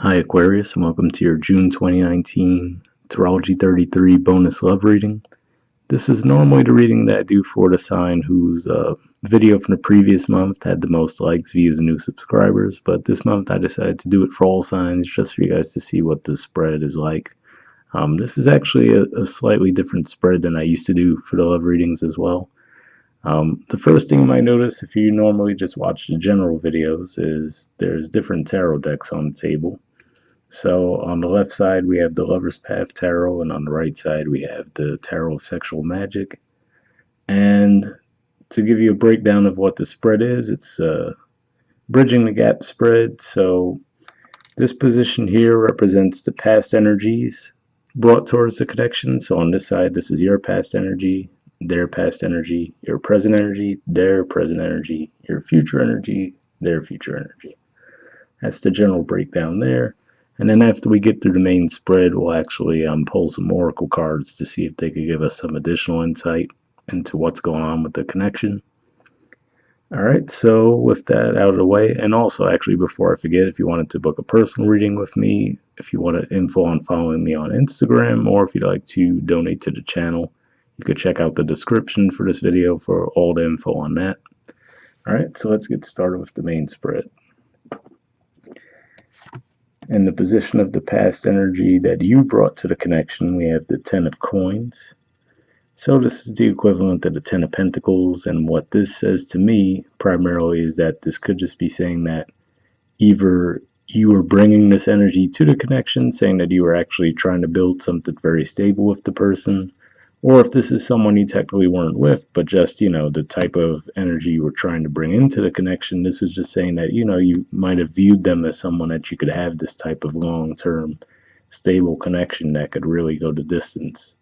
Hi Aquarius, and welcome to your June 2019 Astrology 33 bonus love reading. This is normally the reading that I do for the sign whose video from the previous month had the most likes, views, and new subscribers, but this month I decided to do it for all signs just for you guys to see what the spread is like. This is actually a slightly different spread than I used to do for the love readings as well. The first thing you might notice if you normally just watch the general videos is there's different tarot decks on the table. So on the left side we have the Lover's Path Tarot, and on the right side we have the Tarot of Sexual Magic. And to give you a breakdown of what the spread is, it's bridging the gap spread. So this position here represents the past energies brought towards the connection. So on this side, this is your past energy, their past energy, your present energy, their present energy, your future energy, their future energy. That's the general breakdown there. And then after we get through the main spread, we'll actually pull some oracle cards to see if they could give us some additional insight into what's going on with the connection. Alright, so with that out of the way, and also actually before I forget, if you wanted to book a personal reading with me, if you wanted info on following me on Instagram, or if you'd like to donate to the channel, you could check out the description for this video for all the info on that. Alright, so let's get started with the main spread. In the position of the past energy that you brought to the connection, we have the Ten of Coins. So this is the equivalent of the Ten of Pentacles, and what this says to me primarily is that this could just be saying that either you were bringing this energy to the connection, saying that you were actually trying to build something very stable with the person, or if this is someone you technically weren't with, but just, the type of energy you were trying to bring into the connection. This is just saying that, you might have viewed them as someone that you could have this type of long-term, stable connection that could really go the distance.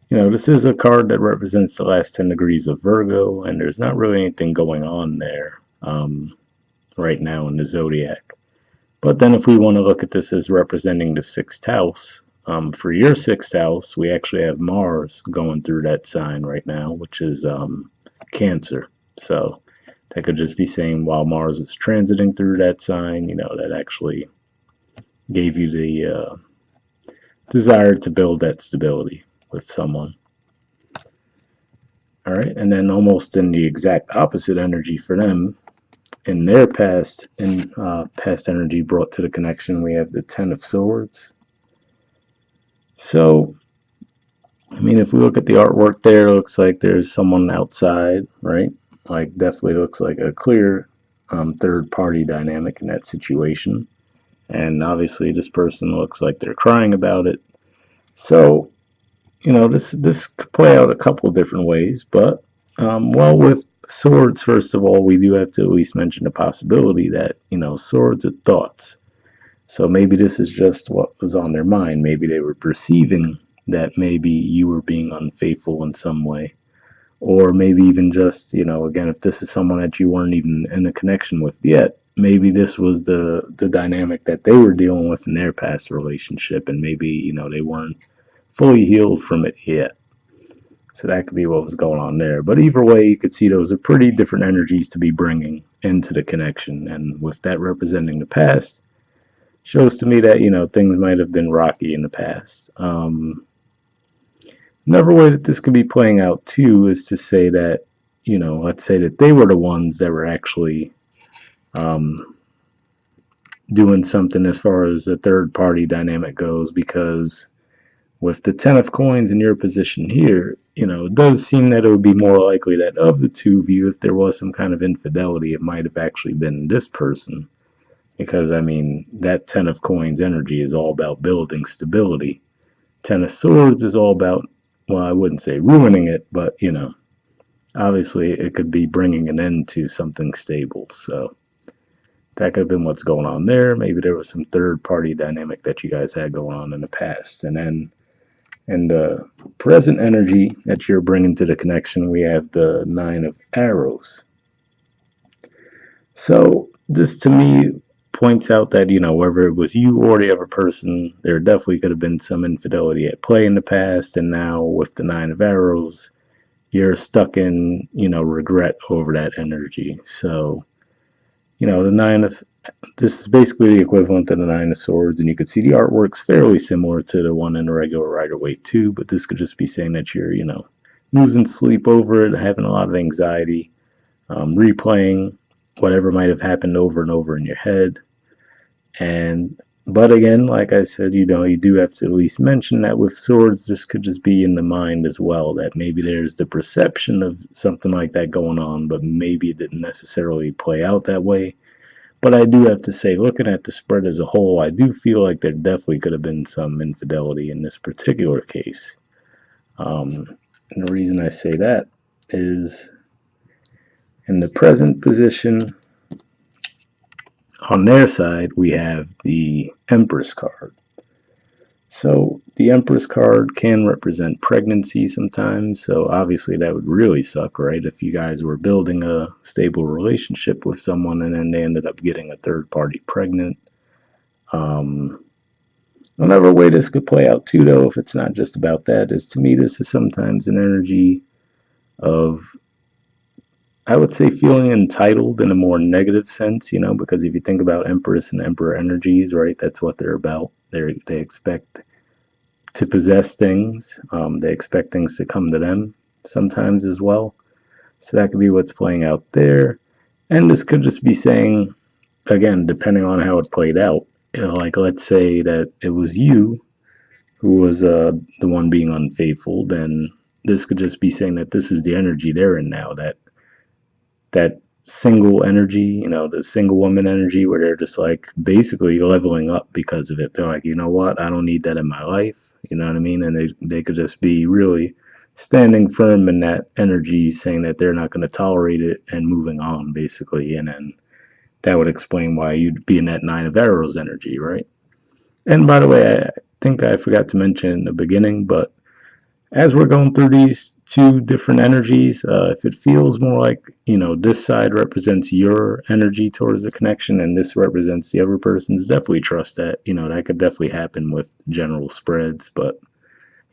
This is a card that represents the last 10 degrees of Virgo, and there's not really anything going on there right now in the zodiac. But then if we want to look at this as representing the 6th house, for your 6th house, we actually have Mars going through that sign right now, which is Cancer. So that could just be saying while Mars is transiting through that sign, that actually gave you the desire to build that stability with someone. All right, and then almost in the exact opposite energy for them, in their past energy brought to the connection, we have the Ten of Swords. So, if we look at the artwork there, it looks like there's someone outside, right? Like, definitely looks like a clear third-party dynamic in that situation. And obviously, this person looks like they're crying about it. So, this could play out a couple different ways. But, with swords, first of all, we do have to at least mention the possibility that, swords are thoughts. So maybe this is just what was on their mind. Maybe they were perceiving that maybe you were being unfaithful in some way. Or maybe even just, again, if this is someone that you weren't even in a connection with yet, maybe this was the dynamic that they were dealing with in their past relationship, and maybe, they weren't fully healed from it yet. So that could be what was going on there. But either way, you could see those are pretty different energies to be bringing into the connection. And with that representing the past, shows to me that, things might have been rocky in the past. Another way that this could be playing out, too, is to say that, let's say that they were the ones that were actually doing something as far as the third-party dynamic goes, because with the Ten of Coins in your position here, it does seem that it would be more likely that of the two of you, if there was some kind of infidelity, it might have actually been this person. Because, that Ten of Coins energy is all about building stability. Ten of Swords is all about, well, I wouldn't say ruining it, but, obviously it could be bringing an end to something stable. So that could have been what's going on there. Maybe there was some third-party dynamic that you guys had going on in the past. And then in the present energy that you're bringing to the connection, we have the Nine of Arrows. So this, to me, points out that, whether it was you or the other person, there definitely could have been some infidelity at play in the past, and now with the Nine of Arrows, you're stuck in, regret over that energy. So, the Nine of this is basically the equivalent of the Nine of Swords, and you could see the artwork's fairly similar to the one in the regular Rider-Waite too, but this could just be saying that you're, losing sleep over it, having a lot of anxiety, replaying whatever might have happened over and over in your head. And but again, like I said, you do have to at least mention that with swords, this could just be in the mind as well, that maybe there's the perception of something like that going on, but maybe it didn't necessarily play out that way. But I do have to say, looking at the spread as a whole, I do feel like there definitely could have been some infidelity in this particular case. And the reason I say that is in the present position, on their side, we have the Empress card. So the Empress card can represent pregnancy sometimes, so obviously that would really suck, right? If you guys were building a stable relationship with someone and then they ended up getting a third party pregnant. Another way this could play out too, though, if it's not just about that, is to me this is sometimes an energy of, I would say, feeling entitled in a more negative sense, because if you think about Empress and Emperor energies, right, that's what they're about. They expect to possess things. They expect things to come to them sometimes as well. So that could be what's playing out there. And this could just be saying, again, depending on how it played out, like let's say that it was you who was the one being unfaithful, then this could just be saying that this is the energy they're in now, that single energy, the single woman energy, where they're just like basically leveling up because of it. They're like, you know what, I don't need that in my life. You know what I mean? And they could just be really standing firm in that energy, saying that they're not going to tolerate it and moving on, basically. And then that would explain why you'd be in that Nine of Arrows energy, right? And by the way, I think I forgot to mention in the beginning, but as we're going through these two different energies, if it feels more like, this side represents your energy towards the connection and this represents the other person's, definitely trust that. That could definitely happen with general spreads, but,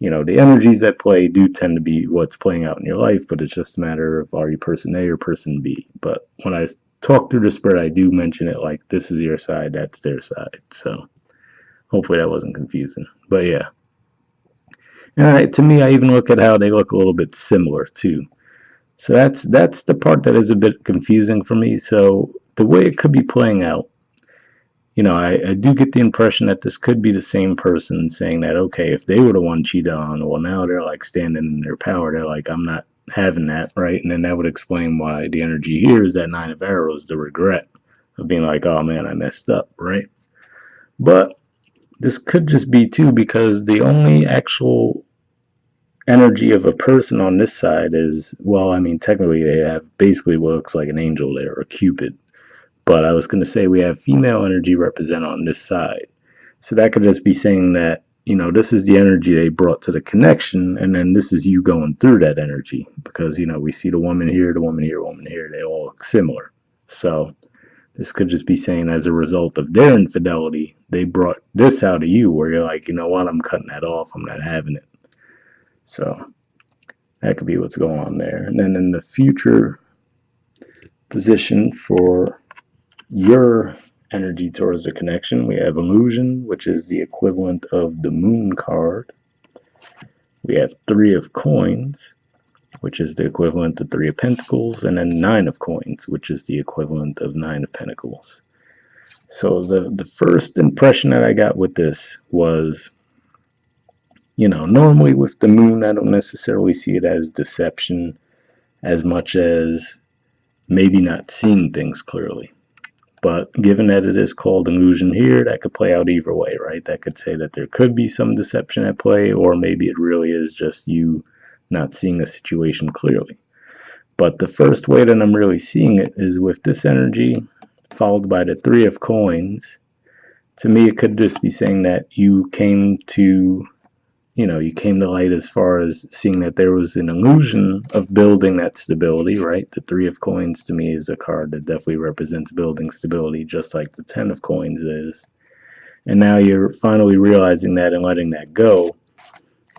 the energies that play do tend to be what's playing out in your life, but it's just a matter of are you person A or person B. But when I talk through the spread, I do mention it like this is your side, that's their side. So hopefully that wasn't confusing. But yeah. And to me, I even look at how they look a little bit similar too. So that's the part that is a bit confusing for me. So the way it could be playing out, I do get the impression that this could be the same person saying that, okay, if they were the one cheated on, well, now they're like standing in their power. They're like, I'm not having that, right? And then that would explain why the energy here is that Nine of Arrows, the regret of being like, oh man, I messed up, right? But this could just be too because the only actual energy of a person on this side is, well, I mean, technically they have basically what looks like an angel there, or Cupid. But I was going to say we have female energy represented on this side. So that could just be saying that, this is the energy they brought to the connection, and then this is you going through that energy. Because, we see the woman here, the woman here, the woman here, they all look similar. So this could just be saying as a result of their infidelity, they brought this out of you where you're like, you know what, I'm cutting that off, I'm not having it. So that could be what's going on there. And then in the future position for your energy towards the connection, we have illusion, which is the equivalent of the moon card. We have Three of Coins, which is the equivalent of Three of Pentacles, and then Nine of Coins, which is the equivalent of Nine of Pentacles. So the first impression that I got with this was, normally with the moon, I don't necessarily see it as deception as much as maybe not seeing things clearly. But given that it is called illusion here, that could play out either way, right? That could say that there could be some deception at play, or maybe it really is just you not seeing a situation clearly. But the first way that I'm really seeing it is with this energy followed by the Three of Coins. To me, it could just be saying that you came to light as far as seeing that there was an illusion of building that stability, right? The Three of Coins to me is a card that definitely represents building stability, just like the Ten of Coins is. And now you're finally realizing that and letting that go.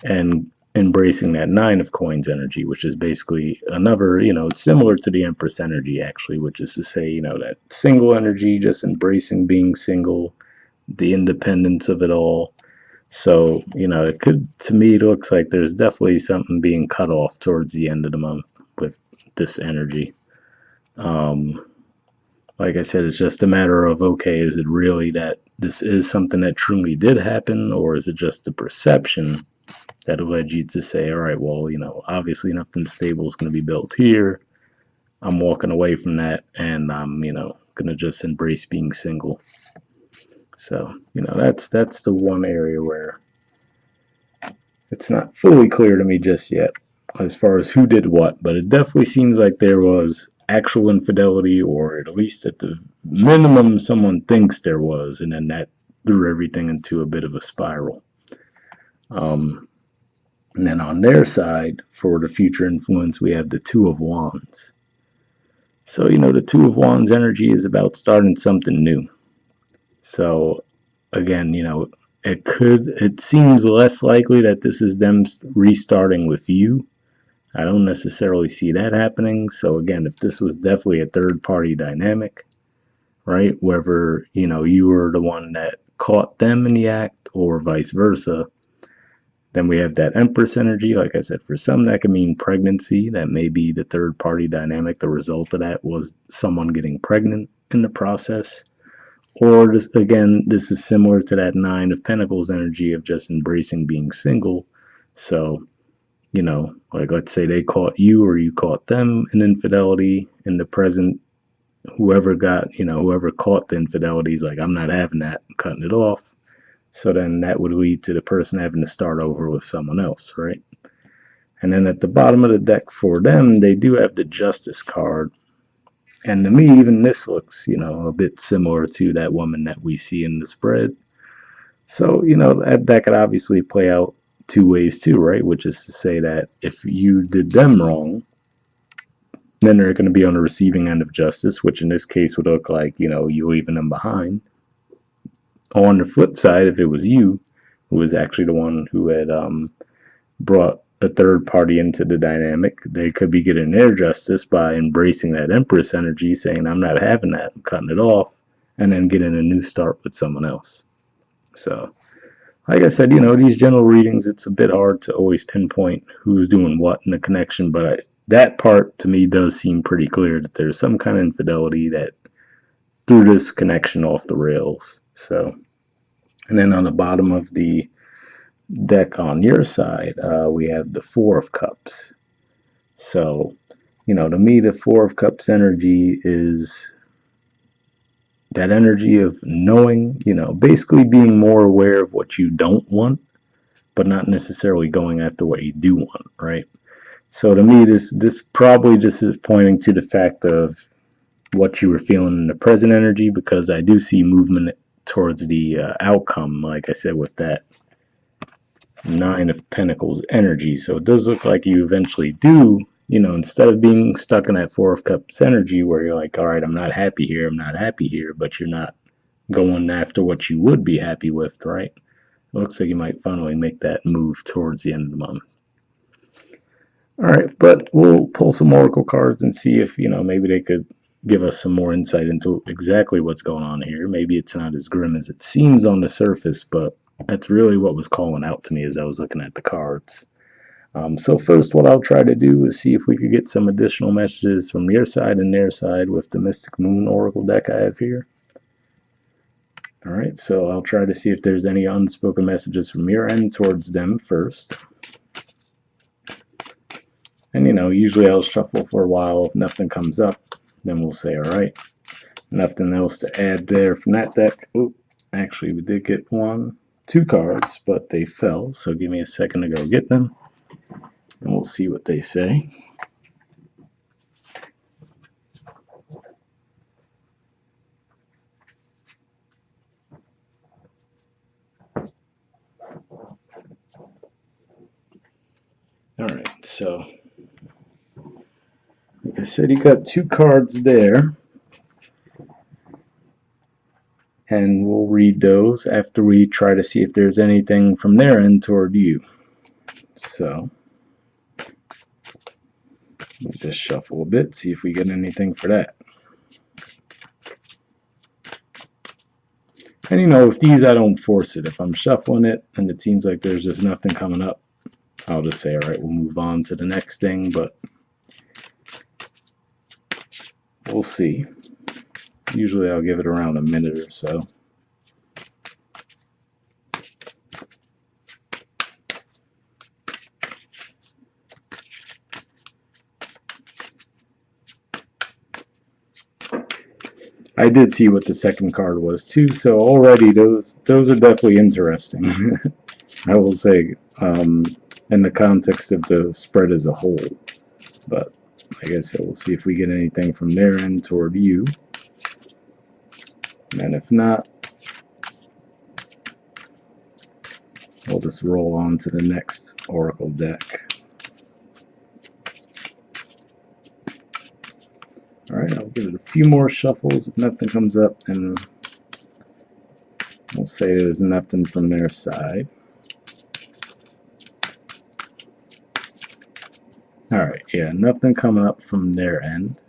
And embracing that Nine of Coins energy, which is basically another, it's similar to the Empress energy, actually, which is to say, that single energy, just embracing being single, the independence of it all. So, it could, to me, it looks like there's definitely something being cut off towards the end of the month with this energy. Like I said, it's just a matter of, okay, is it really that this is something that truly did happen, or is it just a perception that led you to say, all right, well, obviously nothing stable is going to be built here. I'm walking away from that, and I'm, going to just embrace being single. So, that's the one area where it's not fully clear to me just yet as far as who did what, but it definitely seems like there was actual infidelity, or at least at the minimum someone thinks there was, and then that threw everything into a bit of a spiral. And then on their side, for the future influence, we have the Two of Wands. So, the Two of Wands energy is about starting something new. So, again, it seems less likely that this is them restarting with you. I don't necessarily see that happening. So, again, if this was definitely a third party dynamic, right, whether, you were the one that caught them in the act or vice versa, then we have that Empress energy. Like I said, for some that can mean pregnancy. That may be the third party dynamic. The result of that was someone getting pregnant in the process. Or this, again, this is similar to that Nine of Pentacles energy of just embracing being single. So, like let's say they caught you or you caught them in infidelity in the present. Whoever caught the infidelity is like, I'm not having that, I'm cutting it off. So then that would lead to the person having to start over with someone else, right? And then at the bottom of the deck for them, they do have the Justice card. And to me, even this looks, a bit similar to that woman that we see in the spread. So, that could obviously play out two ways too, right? Which is to say that if you did them wrong, then they're going to be on the receiving end of justice, which in this case would look like, you leaving them behind. On the flip side, if it was you who was actually the one who had brought a third party into the dynamic, they could be getting their justice by embracing that Empress energy, saying, I'm not having that, I'm cutting it off, and then getting a new start with someone else. So, like I said, these general readings, it's a bit hard to always pinpoint who's doing what in the connection, but that part to me does seem pretty clear that there's some kind of infidelity that threw this connection off the rails. So, and then on the bottom of the deck on your side, we have the Four of Cups. So, to me, the Four of Cups energy is that energy of knowing, basically being more aware of what you don't want, but not necessarily going after what you do want, right? So to me, this probably just is pointing to the fact of what you were feeling in the present energy, because I do see movement towards the outcome, like I said, with that Nine of Pentacles energy. So it does look like you eventually do, instead of being stuck in that Four of Cups energy where you're like, all right, I'm not happy here, but you're not going after what you would be happy with, right? It looks like you might finally make that move towards the end of the month. All right, but we'll pull some oracle cards and see if, maybe they could give us some more insight into exactly what's going on here. Maybe it's not as grim as it seems on the surface, but that's really what was calling out to me as I was looking at the cards. So first, what I'll try to do is see if we could get some additional messages from your side and their side with the Mystic Moon Oracle deck I have here. All right, so I'll try to see if there's any unspoken messages from your end towards them first. And, usually I'll shuffle for a while. If nothing comes up, then we'll say, all right, nothing else to add there from that deck. Oh, actually, we did get two cards, but they fell. So give me a second to go get them, and we'll see what they say. All right, so like I said, you got two cards there, and we'll read those after we try to see if there's anything from their end toward you. So we'll just shuffle a bit, see if we get anything for that. And you know, with these, I don't force it. If I'm shuffling it and it seems like there's just nothing coming up, I'll just say, all right, we'll move on to the next thing, but we'll see. Usually I'll give it around a minute or so. I did see what the second card was too, so already those are definitely interesting. I will say, in the context of the spread as a whole. But like I said, we'll see if we get anything from their end toward you. And if not, we'll just roll on to the next oracle deck. Alright, I'll give it a few more shuffles. If nothing comes up, and we'll say there's nothing from their side. Alright, yeah, nothing coming up from their end.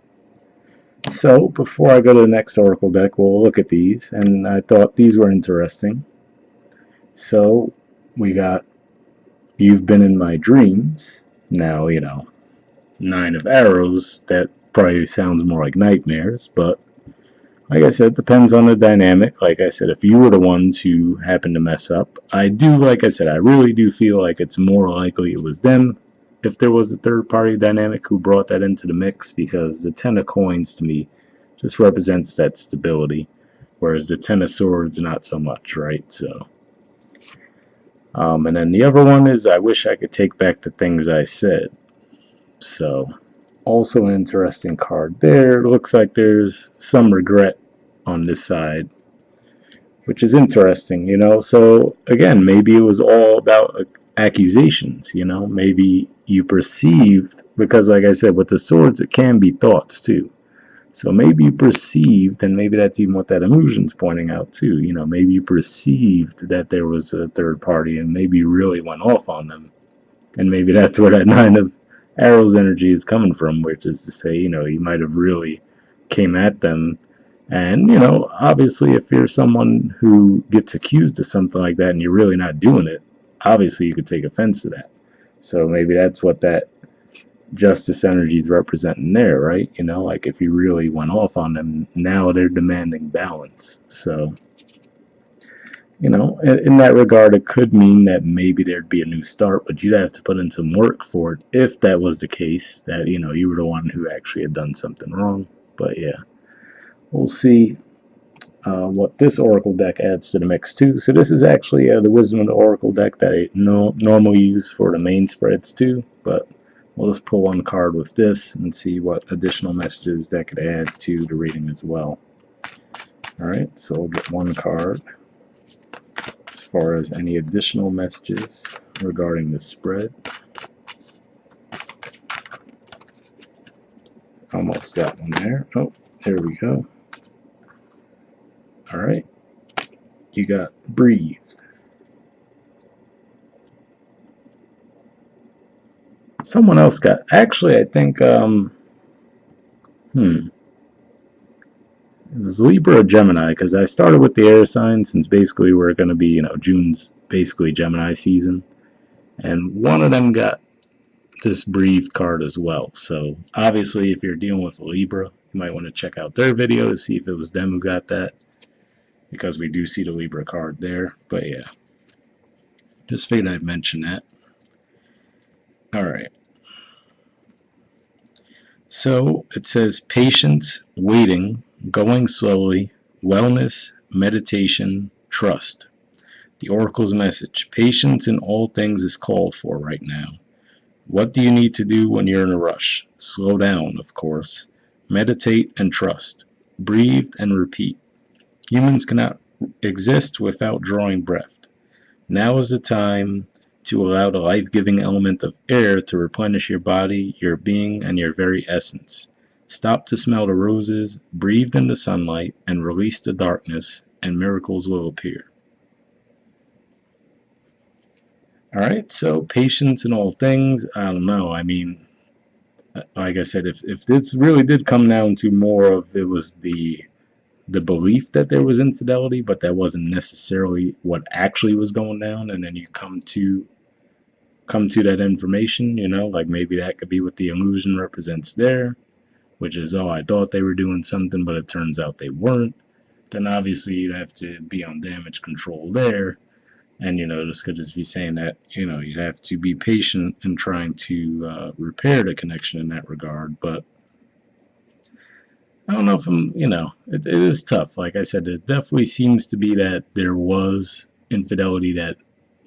So, before I go to the next oracle deck, we'll look at these, and I thought these were interesting. So, we got You've Been in My Dreams. Now, you know, 9 of arrows, that probably sounds more like nightmares, but like I said, it depends on the dynamic. Like I said, if you were the ones who happened to mess up, like I said, I really do feel like it's more likely it was them if there was a third party dynamic who brought that into the mix, because the 10 of coins to me just represents that stability, whereas the 10 of swords not so much, right? So and then the other one is, I wish I could take back the things I said. So also an interesting card there. It looks like there's some regret on this side, which is interesting, you know. So again, maybe it was all about accusations, you know. Maybe you perceived, because like I said, with the swords, it can be thoughts too. So maybe you perceived, and maybe that's even what that illusion's pointing out too, you know, maybe you perceived that there was a third party, and maybe you really went off on them. And maybe that's where that 9 of arrows energy is coming from, which is to say, you know, you might have really came at them. And, you know, obviously if you're someone who gets accused of something like that and you're really not doing it, obviously you could take offense to that. So maybe that's what that justice energy is representing there, right? You know, like if you really went off on them, now they're demanding balance. So, you know, in that regard, it could mean that maybe there'd be a new start, but you'd have to put in some work for it if that was the case, that, you know, you were the one who actually had done something wrong. But yeah, we'll see what this oracle deck adds to the mix too. So this is actually the Wisdom of the Oracle deck that I normally use for the main spreads too, but we'll just pull one card with this and see what additional messages that could add to the reading as well. Alright, so we'll get one card as far as any additional messages regarding the spread. Almost got one there. Oh, there we go. Alright, you got breathed. Someone else got, actually I think, it was Libra or Gemini, because I started with the air signs, since basically we're going to be, you know, June's basically Gemini season, and one of them got this breathed card as well. So obviously if you're dealing with a Libra, you might want to check out their video to see if it was them who got that, because we do see the Libra card there. But yeah, just figured I'd mention that. Alright, so it says patience, waiting, going slowly, wellness, meditation, trust. The Oracle's message: patience in all things is called for right now. What do you need to do when you're in a rush? Slow down, of course. Meditate and trust. Breathe and repeat. Humans cannot exist without drawing breath. Now is the time to allow the life-giving element of air to replenish your body, your being, and your very essence. Stop to smell the roses, breathe in the sunlight, and release the darkness, and miracles will appear. All right, so patience in all things. I don't know. I mean, like I said, if this really did come down to more of it was the belief that there was infidelity, but that wasn't necessarily what actually was going down, and then you come to that information, like maybe that could be what the illusion represents there, which is, oh, I thought they were doing something, but it turns out they weren't. Then obviously you'd have to be on damage control there. And, this could just be saying that, you have to be patient in trying to repair the connection in that regard. But I don't know if it is tough. Like I said, it definitely seems to be that there was infidelity that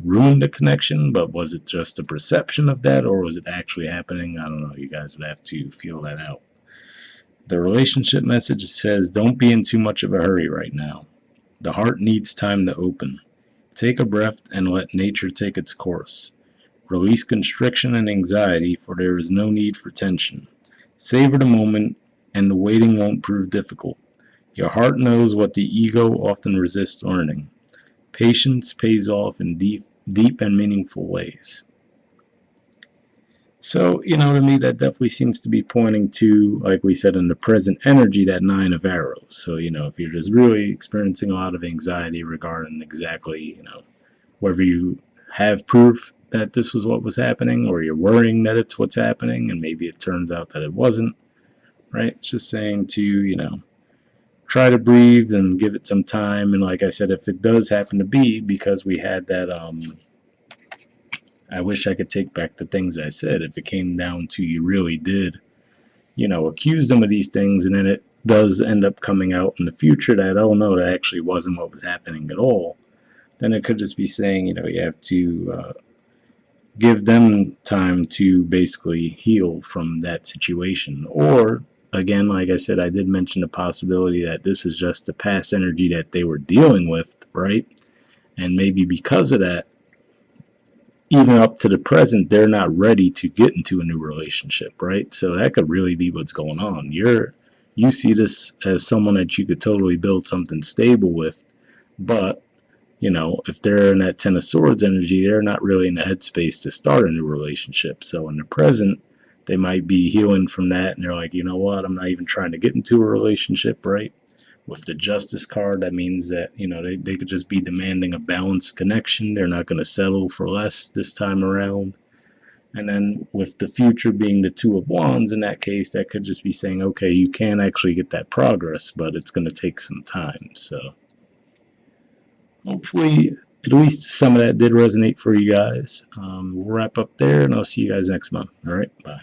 ruined the connection, but was it just a perception of that, or was it actually happening? I don't know. You guys would have to feel that out. The relationship message says, don't be in too much of a hurry right now. The heart needs time to open. Take a breath and let nature take its course. Release constriction and anxiety, for there is no need for tension. Savor the moment, and the waiting won't prove difficult. Your heart knows what the ego often resists learning. Patience pays off in deep and meaningful ways. So, to me, that definitely seems to be pointing to, like we said, in the present energy, that Nine of Arrows. So, if you're just really experiencing a lot of anxiety regarding exactly, whether you have proof that this was what was happening, or you're worrying that it's what's happening, and maybe it turns out that it wasn't, right? It's just saying to, try to breathe and give it some time. And like I said, if it does happen to be because we had that, I wish I could take back the things I said. If it came down to you really did, accuse them of these things, and then it does end up coming out in the future that, oh no, that actually wasn't what was happening at all, then it could just be saying, you have to give them time to basically heal from that situation. Or, again, like I said, I did mention the possibility that this is just the past energy that they were dealing with, right? And maybe because of that, even up to the present, they're not ready to get into a new relationship, right? So that could really be what's going on. You see this as someone that you could totally build something stable with, but if they're in that Ten of Swords energy, they're not really in the headspace to start a new relationship. So in the present, they might be healing from that, and they're like, you know what, I'm not even trying to get into a relationship, right? With the Justice card, that means that, they could just be demanding a balanced connection. They're not going to settle for less this time around. And then with the future being the Two of Wands, in that case, that could just be saying, okay, you can actually get that progress, but it's going to take some time. So hopefully at least some of that did resonate for you guys. We'll wrap up there, and I'll see you guys next month. All right, bye.